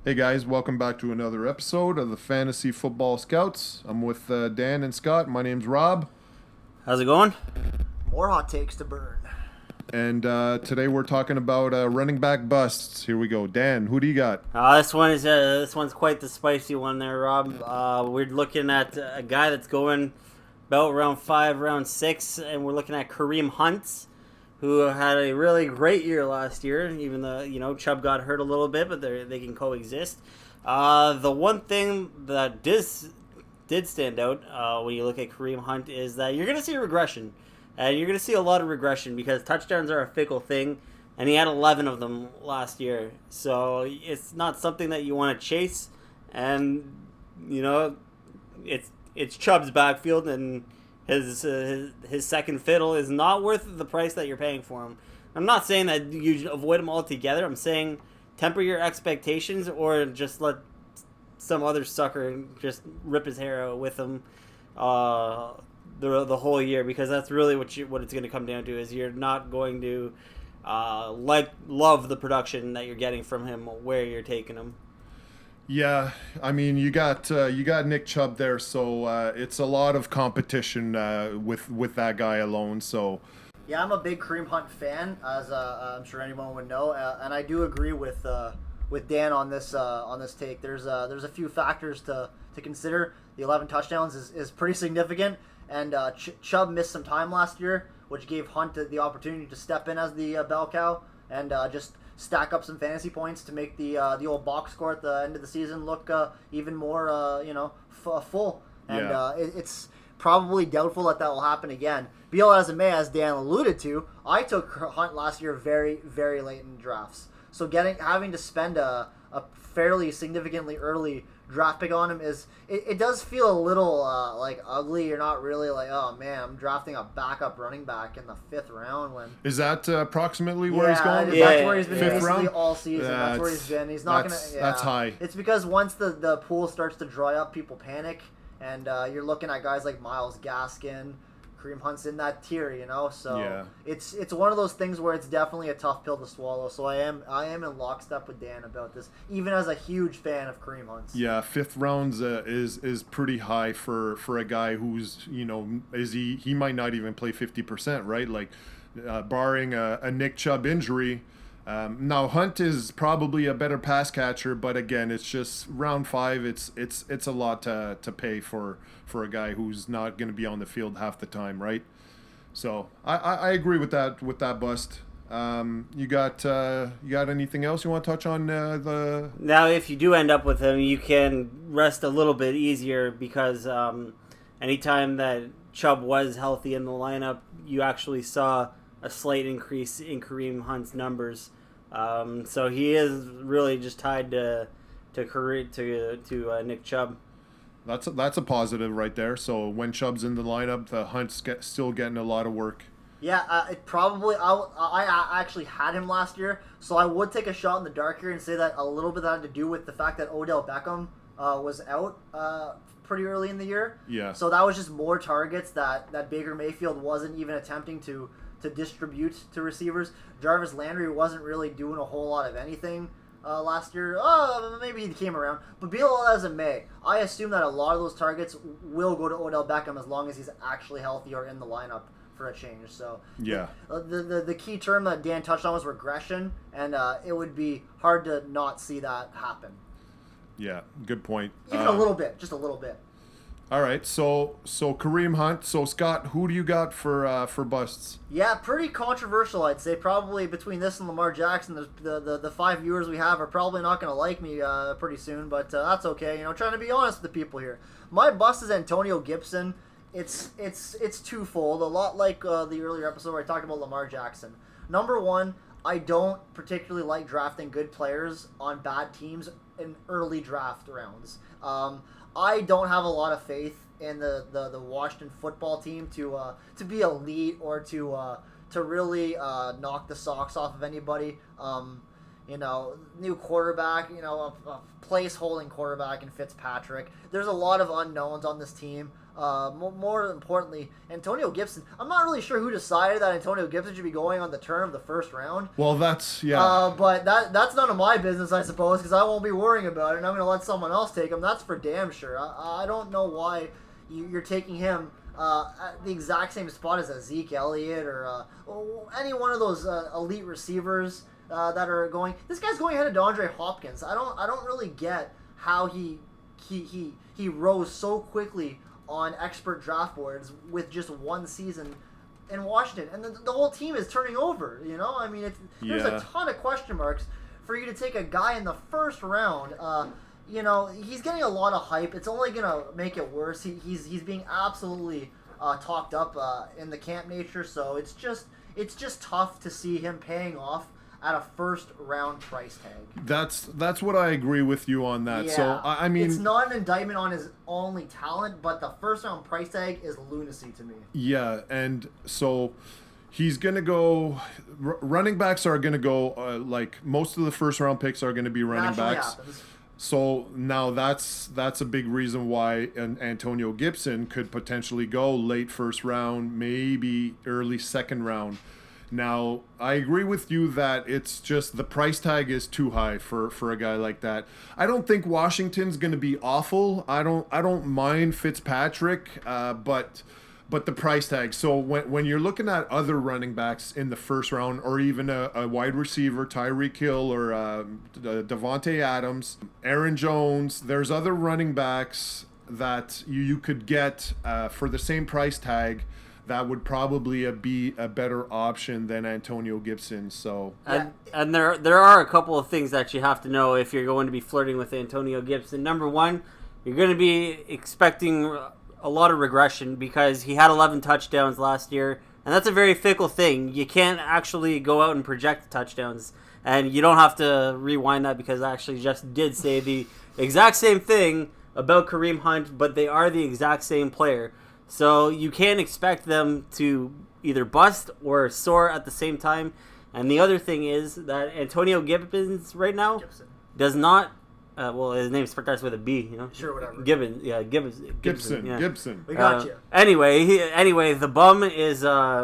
Hey guys, welcome back to another episode of the Fantasy Football Scouts. I'm with Dan and Scott. My name's Rob, How's it going? More hot takes to burn. and today we're talking about running back busts. Here we go. Dan, who do you got? This one's quite the spicy one there, Rob. We're looking at a guy that's going about round 5, round 6, and we're looking at Kareem Hunt, who had a really great year last year. Even though Chubb got hurt a little bit, but they can coexist. The one thing that did stand out when you look at Kareem Hunt is that you're going to see regression. And you're going to see a lot of regression because touchdowns are a fickle thing, and he had 11 of them last year. So it's not something that you want to chase. And, it's Chubb's backfield, and his second fiddle is not worth the price that you're paying for him. I'm not saying that you avoid him altogether. I'm saying temper your expectations or just let some other sucker just rip his hair out with him the whole year, because that's really what it's going to come down to. Is you're not going to love the production that you're getting from him where you're taking him. Yeah, I mean you got Nick Chubb there, so it's a lot of competition with that guy alone. So Yeah, I'm a big Kareem Hunt fan, as I'm sure anyone would know, and I do agree with Dan on this take. There's a few factors to consider. The 11 touchdowns is pretty significant, and Chubb missed some time last year, which gave Hunt the opportunity to step in as the bell cow and just stack up some fantasy points to make the old box score at the end of the season look even more full. And yeah, it's probably doubtful that will happen again. Be all as it may, as Dan alluded to, I took Hunt last year very, very late in drafts. So having to spend a fairly significantly early draft pick on him it does feel a little like ugly. You're not really like, oh man, I'm drafting a backup running back in the 5th round when is that approximately where he's going? that's where he's been Fifth basically round? all season. That's where he's been. He's not gonna. Yeah. That's high. It's because once the pool starts to dry up, people panic, and you're looking at guys like Myles Gaskin, Kareem Hunt's in that tier, So Yeah. it's one of those things where it's definitely a tough pill to swallow. So I am in lockstep with Dan about this, even as a huge fan of Kareem Hunt's. Yeah, 5th rounds is pretty high for a guy who's he might not even play 50%, right? Like barring a Nick Chubb injury. Now Hunt is probably a better pass catcher, but again, it's just round 5. It's a lot to pay for a guy who's not going to be on the field half the time, right? So I agree with that bust. You got anything else you want to touch on the? Now, if you do end up with him, you can rest a little bit easier because anytime that Chubb was healthy in the lineup, you actually saw a slight increase in Kareem Hunt's numbers. So he is really just tied to Nick Chubb. That's a positive right there. So when Chubb's in the lineup, the Hunt's still getting a lot of work. Yeah, it probably. I actually had him last year, so I would take a shot in the dark here and say that a little bit that had to do with the fact that Odell Beckham was out pretty early in the year. Yeah. So that was just more targets that Baker Mayfield wasn't even attempting to distribute to receivers. Jarvis Landry wasn't really doing a whole lot of anything last year. Maybe he came around. But be all as it may, I assume that a lot of those targets will go to Odell Beckham as long as he's actually healthy or in the lineup for a change. So Yeah. the key term that Dan touched on was regression, and it would be hard to not see that happen. Yeah. Good point. Even a little bit, just a little bit. All right. So Kareem Hunt. So Scott, who do you got for busts? Yeah, pretty controversial, I'd say. Probably between this and Lamar Jackson, the 5 viewers we have are probably not going to like me pretty soon, but that's okay. Trying to be honest with the people here. My bust is Antonio Gibson. It's twofold, a lot like the earlier episode where I talked about Lamar Jackson. Number one, I don't particularly like drafting good players on bad teams in early draft rounds. I don't have a lot of faith in the Washington football team to be elite or to really knock the socks off of anybody. new quarterback, a place-holding quarterback in Fitzpatrick. There's a lot of unknowns on this team. More importantly, Antonio Gibson. I'm not really sure who decided that Antonio Gibson should be going on the turn of the first round. Well, yeah. But that's none of my business, I suppose, because I won't be worrying about it, and I'm going to let someone else take him. That's for damn sure. I don't know why you're taking him at the exact same spot as a Zeke Elliott or any one of those elite receivers that are going. This guy's going ahead of DeAndre Hopkins. I don't really get how he rose so quickly on expert draft boards with just one season in Washington, and the whole team is turning over. I mean, there's a ton of question marks for you to take a guy in the first round. He's getting a lot of hype. It's only gonna make it worse. He's being absolutely talked up in the camp nature. So it's just tough to see him paying off at a first round price tag. That's what I agree with you on that. Yeah. So I mean, it's not an indictment on his only talent, but the first round price tag is lunacy to me. Yeah, and so he's gonna go. Running backs are gonna go. Like most of the first round picks are gonna be running Naturally backs. happens. So now that's a big reason why Antonio Gibson could potentially go late first round, maybe early second round. Now, I agree with you that it's just the price tag is too high for a guy like that. I don't think Washington's going to be awful. I don't mind Fitzpatrick, but the price tag. So when you're looking at other running backs in the first round, or even a wide receiver, Tyreek Hill or Devontae Adams, Aaron Jones, there's other running backs that you could get for the same price tag that would probably be a better option than Antonio Gibson. So and there are a couple of things that you have to know if you're going to be flirting with Antonio Gibson. Number one, you're going to be expecting a lot of regression because he had 11 touchdowns last year, and that's a very fickle thing. You can't actually go out and project touchdowns, and you don't have to rewind that because I actually just did say the exact same thing about Kareem Hunt, but they are the exact same player. So you can't expect them to either bust or soar at the same time. And the other thing is that Antonio Gibbons right now does not. Well, his name starts with a B. Sure, whatever. Gibbons, yeah, Gibbons. Gibson. Yeah. Gibson. We got you. Anyway, the bum is. Okay,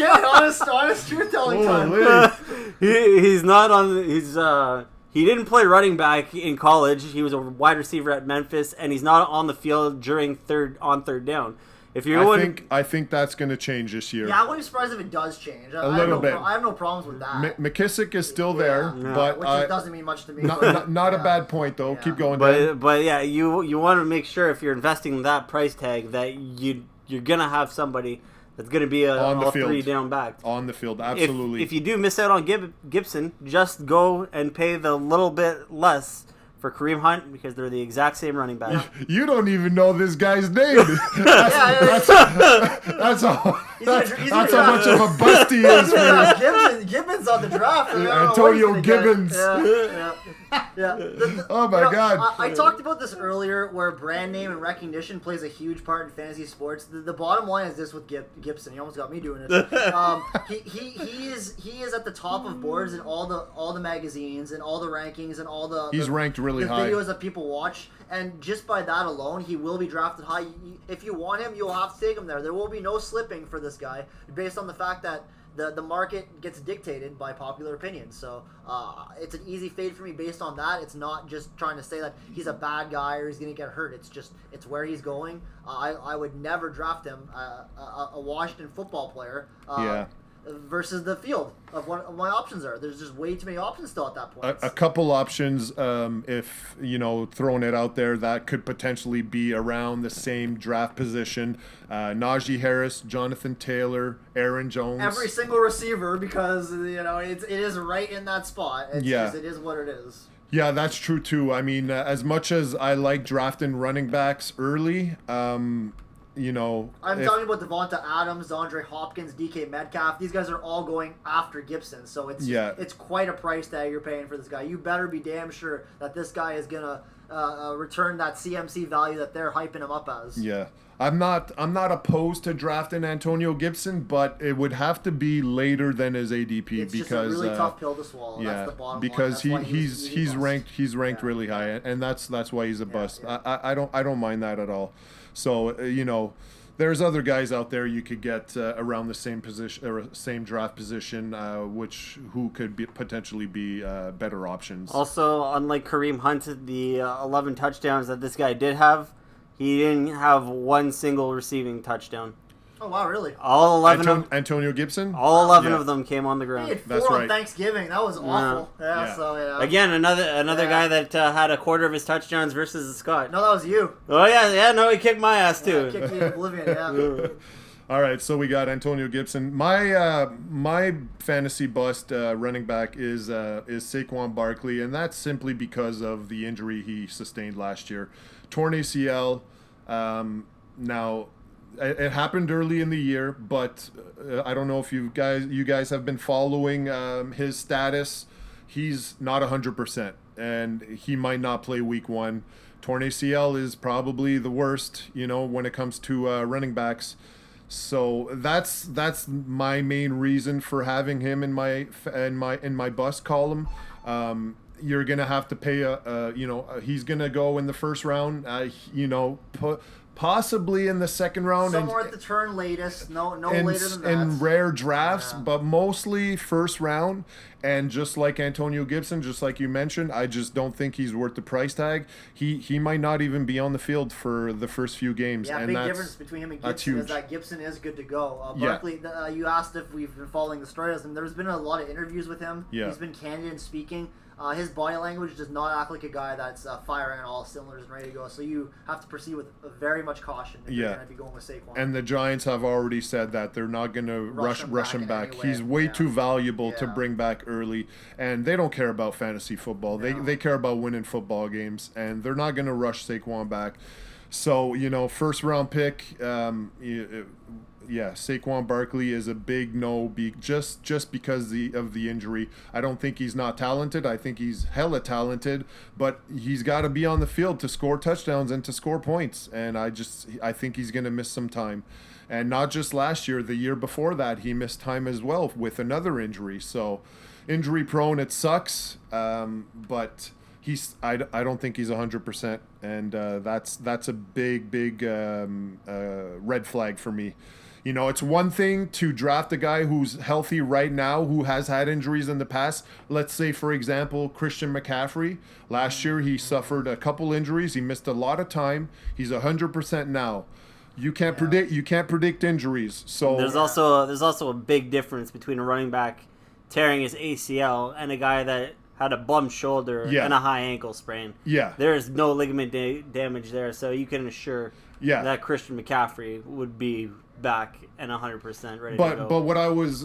honest truth telling time. He's not on. He didn't play running back in college. He was a wide receiver at Memphis, and he's not on the field during third down. I think that's going to change this year. Yeah, I wouldn't be surprised if it does change. A little bit. I have no problems with that. McKissick is still there, but which doesn't mean much to me. Not a bad point though. Yeah. Keep going. But yeah, you want to make sure if you're investing in that price tag that you're gonna have somebody that's gonna be on the all field. 3 down back. On the field, absolutely. If you do miss out on Gibson, just go and pay the little bit less for Kareem Hunt because they're the exact same running back. You don't even know this guy's name. That's how much of a bust he is. Gibbons on the draft. Antonio Gibbons. Yeah. Oh my God. I talked about this earlier, where brand name and recognition plays a huge part in fantasy sports. The bottom line is this with Gibson. He almost got me doing it. He is at the top of boards in all the magazines and all the rankings and all the. He's ranked really high. Videos that people watch, and just by that alone, he will be drafted high. If you want him, you'll have to take him there. There will be no slipping for this guy, based on the fact that the market gets dictated by popular opinion. So it's an easy fade for me based on that. It's not just trying to say that he's a bad guy or he's going to get hurt. It's where he's going. I would never draft him, a Washington football player. Versus the field of what my options are. There's just way too many options still at that point. A couple options, if throwing it out there, that could potentially be around the same draft position. Najee Harris, Jonathan Taylor, Aaron Jones. Every single receiver, because it is right in that spot. It is what it is. Yeah, that's true too. I mean, as much as I like drafting running backs early, I'm talking about Devonta Adams, DeAndre Hopkins, DK Metcalf. These guys are all going after Gibson, so it's quite a price tag you're paying for this guy. You better be damn sure that this guy is gonna return that CMC value that they're hyping him up as. Yeah. I'm not opposed to drafting Antonio Gibson, but it would have to be later than his ADP It's because just a really tough pill to swallow. Yeah, that's the bottom because line. he's ranked really high, and that's why he's a bust. Yeah. I don't mind that at all. So there's other guys out there you could get around the same position or same draft position, who could potentially be better options. Also, unlike Kareem Hunt, the 11 touchdowns that this guy did have, he didn't have one single receiving touchdown. Oh, wow, really? All 11 of Antonio Gibson? All 11 of them came on the He ground. had 4 That's on right. Thanksgiving. That was awful. Yeah. So, yeah. Again, another guy that had a quarter of his touchdowns versus Scott. No, that was you. Oh, yeah, no, he kicked my ass, too. Yeah, kicked you in oblivion, yeah. All right, so we got Antonio Gibson. My fantasy bust running back is Saquon Barkley, and that's simply because of the injury he sustained last year, torn ACL. Now, it happened early in the year, but I don't know if you guys have been following his status. He's not 100%, and he might not play week 1. Torn ACL is probably the worst, when it comes to running backs. So that's my main reason for having him in my bust column. You're gonna have to pay he's gonna go in the first round. Possibly in the second round, Somewhere at the turn latest. No later than that. In rare drafts, but mostly first round. And just like Antonio Gibson, just like you mentioned, I just don't think he's worth the price tag. He might not even be on the field for the first few games. Yeah, and big that's, difference between him and that's Gibson huge. is that Gibson is good to go. Barkley, you asked if we've been following the story of him. There's been a lot of interviews with him. Yeah. He's been candid in speaking. His body language does not act like a guy that's firing on all cylinders and ready to go. So you have to proceed with very much caution if you're going to be going with Saquon. And the Giants have already said that they're not going to rush him back. He's way too valuable to bring back early, and they don't care about fantasy football. No. They care about winning football games, and they're not going to rush Saquon back. So first round pick. Saquon Barkley is a big no, just because of the injury. I don't think he's not talented. I think he's hella talented, but he's got to be on the field to score touchdowns and to score points. And I think he's going to miss some time. And not just last year, the year before that, he missed time as well with another injury. So injury prone, it sucks, but I don't think he's 100%, and that's a big red flag for me. It's one thing to draft a guy who's healthy right now, who has had injuries in the past. Let's say, for example, Christian McCaffrey. Last year, he suffered a couple injuries. He missed a lot of time. He's 100% now. You can't predict injuries. So there's also a big difference between a running back tearing his ACL and a guy that had a bum shoulder and a high ankle sprain. Yeah. There is no ligament damage there, so you can assure that Christian McCaffrey would be back and 100% ready to go. But what I was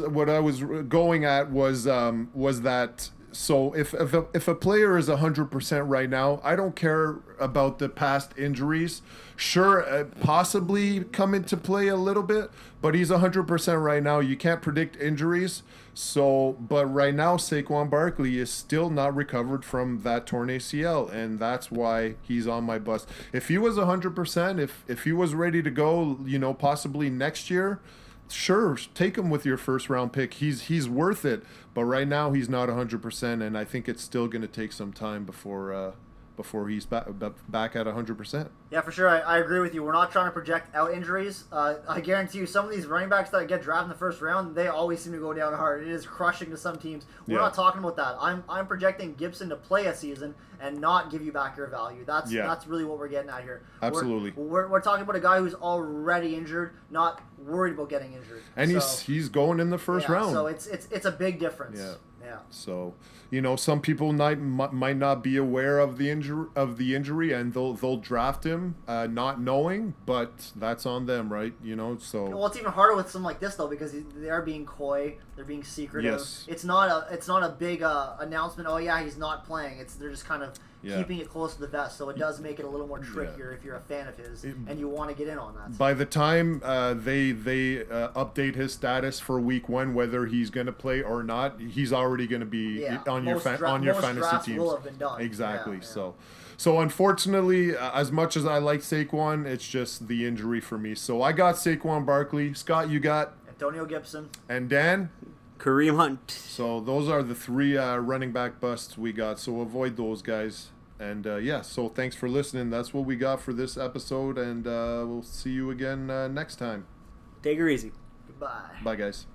going at was that, so if a player is 100% right now, I don't care about the past injuries. Sure, possibly come into play a little bit, but he's 100% right now. You can't predict injuries. So, but right now, Saquon Barkley is still not recovered from that torn ACL, and that's why he's on my bust. If he was 100%, if he was ready to go, possibly next year, sure, take him with your first round pick. He's worth it, but right now he's not 100%, and I think it's still going to take some time before he's back at 100%. Yeah, for sure. I agree with you. We're not trying to project out injuries. I guarantee you, some of these running backs that get drafted in the first round, they always seem to go down hard. It is crushing to some teams. We're not talking about that. I'm projecting Gibson to play a season and not give you back your value. That's really what we're getting at here. Absolutely. We're talking about a guy who's already injured, not worried about getting injured. And he's going in the first round. So it's a big difference. Yeah. Yeah. So, some people might not be aware of the injury, and they'll draft him not knowing, but that's on them, right? So. Well, it's even harder with something like this though, because they are being coy, they're being secretive. Yes. It's not a big announcement. Oh yeah, he's not playing. They're just kind of keeping it close to the vest. So it does make it a little more trickier if you're a fan of his and you want to get in on that. By the time they update his status for week 1, whether he's going to play or not, he's already going to be on your fantasy teams. Will have been done. Exactly. Yeah. So unfortunately, as much as I like Saquon, it's just the injury for me. So I got Saquon Barkley. Scott, you got Antonio Gibson. And Dan? Kareem Hunt. So those are the 3 running back busts we got. So avoid those guys. And so thanks for listening. That's what we got for this episode. And we'll see you again next time. Take her easy. Goodbye. Bye, guys.